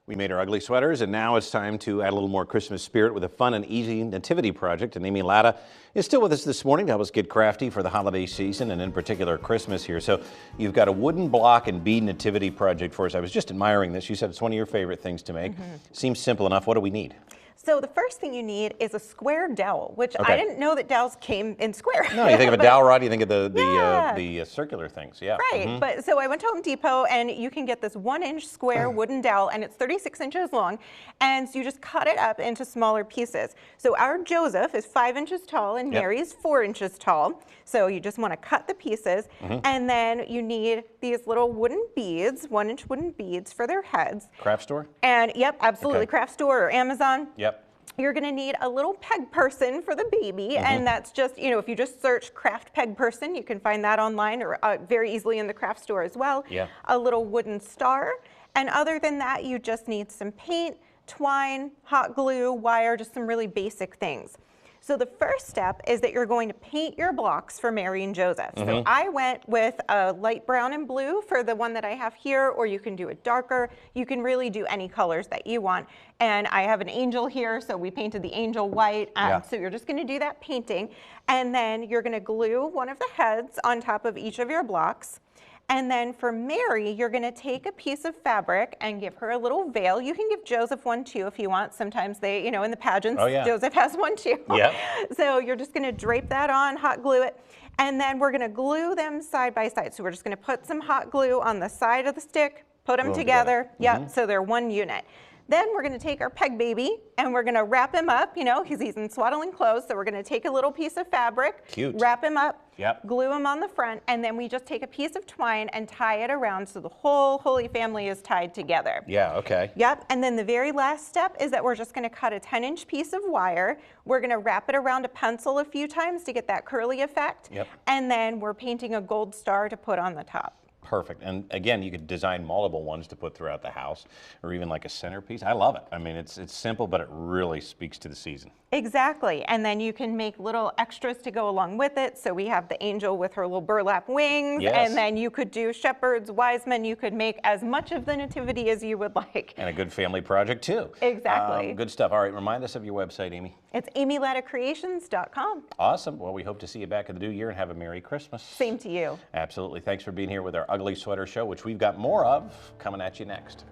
We made our ugly sweaters, and now it's time to add a little more Christmas spirit with a fun and easy nativity project. And Amy Latta is still with us this morning to help us get crafty for the holiday season, and in particular Christmas here. So you've got a wooden block and bead nativity project for us. I was just admiring this. You said it's one of your favorite things to make. Seems simple enough. What do we need? So the first thing you need is a square dowel, which I didn't know that dowels came in square. No, you think of a dowel rod, you think of the circular things, yeah. Right, but so I went to Home Depot, and you can get this 1-inch square wooden dowel, and it's 36 inches long, and so you just cut it up into smaller pieces. So our Joseph is 5 inches tall, and Mary is 4 inches tall. So you just want to cut the pieces, and then you need these little wooden beads, 1-inch wooden beads for their heads. Craft store? And yep, absolutely, craft store or Amazon. Yep. You're going to need a little peg person for the baby, and that's just, you know, if you just search craft peg person, you can find that online or very easily in the craft store as well. Yeah. A little wooden star, and other than that, you just need some paint, twine, hot glue, wire, just some really basic things. So the first step is that you're going to paint your blocks for Mary and Joseph. So I went with a light brown and blue for the one that I have here, or you can do it darker. You can really do any colors that you want. And I have an angel here, so we painted the angel white. So you're just going to do that painting. And then you're going to glue one of the heads on top of each of your blocks. And then for Mary, you're going to take a piece of fabric and give her a little veil. You can give Joseph one too if you want. Sometimes they, you know, in the pageants, Joseph has one too. So you're just going to drape that on, hot glue it, and then we're going to glue them side by side. So we're just going to put some hot glue on the side of the stick, put them together. So they're one unit. Then we're going to take our peg baby and we're going to wrap him up, you know, because he's in swaddling clothes. So we're going to take a little piece of fabric, wrap him up, glue him on the front, and then we just take a piece of twine and tie it around so the whole Holy Family is tied together. And then the very last step is that we're just going to cut a 10-inch piece of wire. We're going to wrap it around a pencil a few times to get that curly effect. And then we're painting a gold star to put on the top. Perfect. And again, you could design multiple ones to put throughout the house, or even like a centerpiece. I love it. I mean, it's simple, but it really speaks to the season. Exactly. And then you can make little extras to go along with it. So we have the angel with her little burlap wings, and then you could do shepherds, wise men. You could make as much of the nativity as you would like. And a good family project too. Exactly. Good stuff. All right, remind us of your website, Amy. It's amylattacreations.com. Awesome. Well, we hope to see you back in the new year and have a Merry Christmas. Same to you. Absolutely. Thanks for being here with our Ugly Sweater Show, which we've got more of coming at you next.